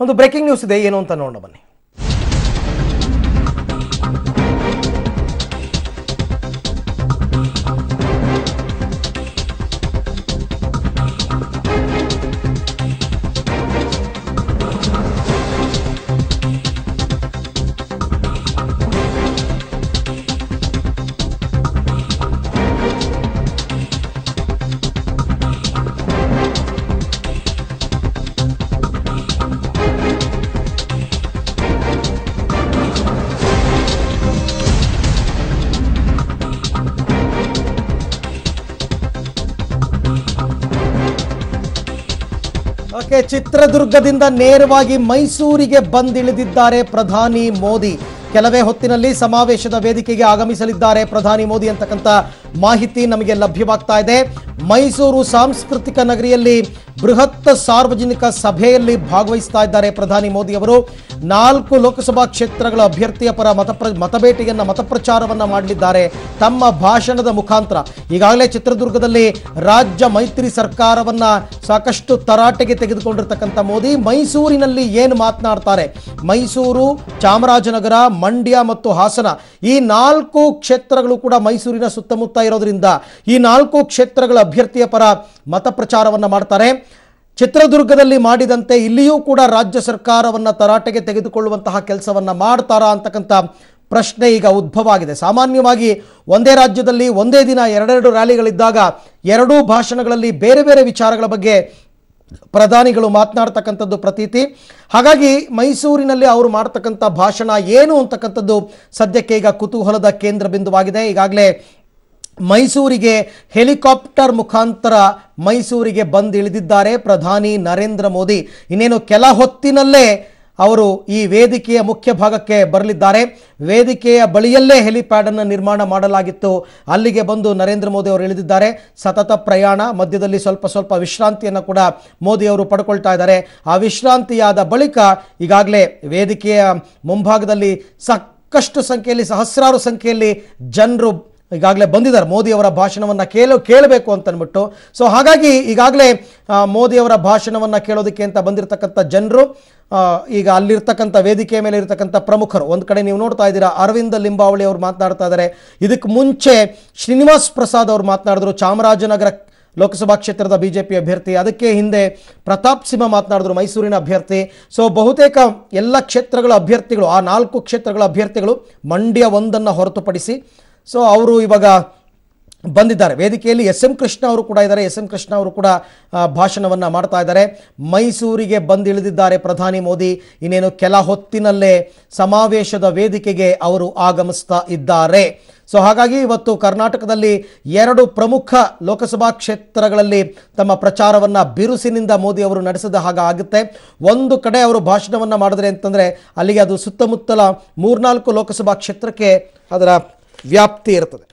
ಒಂದು breaking news ಇದೆ, ಏನು ಅಂತ ನೋಡೋಣ ಬನ್ನಿ. ಓಕೆ, ಚಿತ್ರದುರ್ಗದಿಂದ ನೇರವಾಗಿ ಮೈಸೂರಿಗೆ ಬಂದಿಳಿದಿದ್ದಾರೆ ಪ್ರಧಾನಿ ಮೋದಿ. ಕೆಲವೇ ಹೊತ್ತಿನಲ್ಲಿ ಸಮಾವೇಶದ ವೇದಿಕೆಗೆ ಆಗಮಿಸಲಿದ್ದಾರೆ ಪ್ರಧಾನಿ ಮೋದಿ ಅಂತಕ್ಕಂಥ ಮಾಹಿತಿ ನಮಗೆ ಲಭ್ಯವಾಗ್ತಾ ಇದೆ. ಮೈಸೂರು ಸಾಂಸ್ಕೃತಿಕ ನಗರಿಯಲ್ಲಿ ಬೃಹತ್ ಸಾರ್ವಜನಿಕ ಸಭೆಯಲ್ಲಿ ಭಾಗವಹಿಸ್ತಾ ಇದ್ದಾರೆ ಪ್ರಧಾನಿ ಮೋದಿ ಅವರು. 4 ಲೋಕಸಭಾ ಕ್ಷೇತ್ರಗಳ ಅಭ್ಯರ್ಥಿಯ ಪರ ಮತಪ್ರಚಾರವನ್ನ ಮಾಡಲಿದ್ದಾರೆ ತಮ್ಮ ಭಾಷಣದ ಮುಖಾಂತರ. ಈಗಾಗಲೇ ಚಿತ್ರದುರ್ಗದಲ್ಲಿ ರಾಜ್ಯ ಮೈತ್ರಿ ಸರ್ಕಾರವನ್ನ ಸಾಕಷ್ಟು ತರಾಟೆಗೆ ತೆಗೆದುಕೊಂಡಿರ್ತಕ್ಕಂಥ ಮೋದಿ ಮೈಸೂರಿನಲ್ಲಿ ಏನು ಮಾತನಾಡ್ತಾರೆ, ಮೈಸೂರು, ಚಾಮರಾಜನಗರ, ಮಂಡ್ಯ ಮತ್ತು ಹಾಸನ ಈ 4 ಕ್ಷೇತ್ರಗಳು ಕೂಡ ಮೈಸೂರಿನ ಸುತ್ತಮುತ್ತ ಇರೋದ್ರಿಂದ ಈ 4 ಕ್ಷೇತ್ರಗಳ ಅಭ್ಯರ್ಥಿಯ ಪರ ಮತಪ್ರಚಾರವನ್ನ ಮಾಡ್ತಾರೆ. ಚಿತ್ರದುರ್ಗದಲ್ಲಿ ಮಾಡಿದಂತೆ ಇಲ್ಲಿಯೂ ಕೂಡ ರಾಜ್ಯ ಸರ್ಕಾರವನ್ನ ತರಾಟೆಗೆ ತೆಗೆದುಕೊಳ್ಳುವಂತಹ ಕೆಲಸವನ್ನ ಮಾಡ್ತಾರಾ ಅಂತಕ್ಕಂಥ ಪ್ರಶ್ನೆ ಈಗ ಉದ್ಭವ ಆಗಿದೆ. ಸಾಮಾನ್ಯವಾಗಿ ಒಂದೇ ರಾಜ್ಯದಲ್ಲಿ ಒಂದೇ ದಿನ 2 ರ್ಯಾಲಿಗಳಿದ್ದಾಗ 2 ಭಾಷಣಗಳಲ್ಲಿ ಬೇರೆ ಬೇರೆ ವಿಚಾರಗಳ ಬಗ್ಗೆ ಪ್ರಧಾನಿಗಳು ಮಾತನಾಡ್ತಕ್ಕಂಥದ್ದು ಪ್ರತೀತಿ. ಹಾಗಾಗಿ ಮೈಸೂರಿನಲ್ಲಿ ಅವರು ಮಾಡ್ತಕ್ಕಂಥ ಭಾಷಣ ಏನು ಅಂತಕ್ಕಂಥದ್ದು ಸದ್ಯಕ್ಕೆ ಈಗ ಕುತೂಹಲದ ಕೇಂದ್ರ ಬಿಂದುವಾಗಿದೆ. ಈಗಾಗಲೇ ಮೈಸೂರಿಗೆ ಹೆಲಿಕಾಪ್ಟರ್ ಮುಖಾಂತರ ಮೈಸೂರಿಗೆ ಬಂದಿಳಿದಿದ್ದಾರೆ ಪ್ರಧಾನಿ ನರೇಂದ್ರ ಮೋದಿ. ಇನ್ನೇನು ಕೆಲ ಹೊತ್ತಿನಲ್ಲೇ ಅವರು ಈ ವೇದಿಕೆಯ ಮುಖ್ಯ ಭಾಗಕ್ಕೆ ಬರಲಿದ್ದಾರೆ. ವೇದಿಕೆಯ ಬಳಿಯಲ್ಲೇ ಹೆಲಿಪ್ಯಾಡ್ ಅನ್ನು ನಿರ್ಮಾಣ ಮಾಡಲಾಗಿತ್ತು, ಅಲ್ಲಿಗೆ ಬಂದು ನರೇಂದ್ರ ಮೋದಿ ಅವರು ಇಳಿದಿದ್ದಾರೆ. ಸತತ ಪ್ರಯಾಣ, ಮಧ್ಯದಲ್ಲಿ ಸ್ವಲ್ಪ ವಿಶ್ರಾಂತಿಯನ್ನು ಕೂಡ ಮೋದಿ ಅವರು ಪಡ್ಕೊಳ್ತಾ ಇದ್ದಾರೆ. ಆ ವಿಶ್ರಾಂತಿಯಾದ ಬಳಿಕ ಈಗಾಗಲೇ ವೇದಿಕೆಯ ಮುಂಭಾಗದಲ್ಲಿ ಸಾಕಷ್ಟು ಸಂಖ್ಯೆಯಲ್ಲಿ, ಸಹಸ್ರಾರು ಸಂಖ್ಯೆಯಲ್ಲಿ ಜನರು ಈಗಾಗಲೇ ಬಂದಿದ್ದಾರೆ ಮೋದಿ ಅವರ ಭಾಷಣವನ್ನು ಕೇಳಬೇಕು ಅಂತ ಅಂದ್ಬಿಟ್ಟು. ಸೊ ಹಾಗಾಗಿ ಈಗಾಗಲೇ ಮೋದಿ ಅವರ ಭಾಷಣವನ್ನು ಕೇಳೋದಕ್ಕೆ ಅಂತ ಬಂದಿರತಕ್ಕಂಥ ಜನರು ಈಗ ಅಲ್ಲಿರ್ತಕ್ಕಂಥ ವೇದಿಕೆಯ ಮೇಲೆ ಇರತಕ್ಕಂಥ ಪ್ರಮುಖರು, ಒಂದು ಕಡೆ ನೀವು ನೋಡ್ತಾ ಇದ್ದೀರಾ ಅರವಿಂದ ಲಿಂಬಾವಳಿ ಅವರು ಮಾತನಾಡ್ತಾ ಇದ್ದಾರೆ. ಇದಕ್ಕೆ ಮುಂಚೆ ಶ್ರೀನಿವಾಸ್ ಪ್ರಸಾದ್ ಅವರು ಮಾತನಾಡಿದ್ರು, ಚಾಮರಾಜನಗರ ಲೋಕಸಭಾ ಕ್ಷೇತ್ರದ ಬಿಜೆಪಿ ಅಭ್ಯರ್ಥಿ. ಅದಕ್ಕೆ ಹಿಂದೆ ಪ್ರತಾಪ್ ಸಿಂಹ ಮಾತನಾಡಿದ್ರು, ಮೈಸೂರಿನ ಅಭ್ಯರ್ಥಿ. ಸೊ ಬಹುತೇಕ ಎಲ್ಲ ಕ್ಷೇತ್ರಗಳ ಅಭ್ಯರ್ಥಿಗಳು, ಆ 4 ಕ್ಷೇತ್ರಗಳ ಅಭ್ಯರ್ಥಿಗಳು ಮಂಡ್ಯ ಒಂದನ್ನು ಹೊರತುಪಡಿಸಿ ಸೊ ಅವರು ಇವಾಗ ಬಂದಿದ್ದಾರೆ. ವೇದಿಕೆಯಲ್ಲಿ SM ಕೃಷ್ಣ ಅವರು ಕೂಡ ಇದ್ದಾರೆ. SM ಕೃಷ್ಣ ಅವರು ಕೂಡ ಭಾಷಣವನ್ನು ಮಾಡ್ತಾ ಇದ್ದಾರೆ. ಮೈಸೂರಿಗೆ ಬಂದಿಳಿದಿದ್ದಾರೆ ಪ್ರಧಾನಿ ಮೋದಿ. ಇನ್ನೇನು ಕೆಲ ಹೊತ್ತಿನಲ್ಲೇ ಸಮಾವೇಶದ ವೇದಿಕೆಗೆ ಅವರು ಆಗಮಿಸ್ತಾ ಇದ್ದಾರೆ. ಸೊ ಹಾಗಾಗಿ ಇವತ್ತು ಕರ್ನಾಟಕದಲ್ಲಿ 2 ಪ್ರಮುಖ ಲೋಕಸಭಾ ಕ್ಷೇತ್ರಗಳಲ್ಲಿ ತಮ್ಮ ಪ್ರಚಾರವನ್ನು ಬಿರುಸಿನಿಂದ ಮೋದಿ ಅವರು ನಡೆಸಿದ ಹಾಗೆ ಆಗುತ್ತೆ. ಒಂದು ಕಡೆ ಅವರು ಭಾಷಣವನ್ನು ಮಾಡಿದ್ರೆ ಅಂತಂದರೆ ಅಲ್ಲಿಗೆ ಅದು ಸುತ್ತಮುತ್ತಲ 3-4 ಲೋಕಸಭಾ ಕ್ಷೇತ್ರಕ್ಕೆ ಅದರ ವ್ಯಾಪ್ತಿ ಇರ್ತದೆ.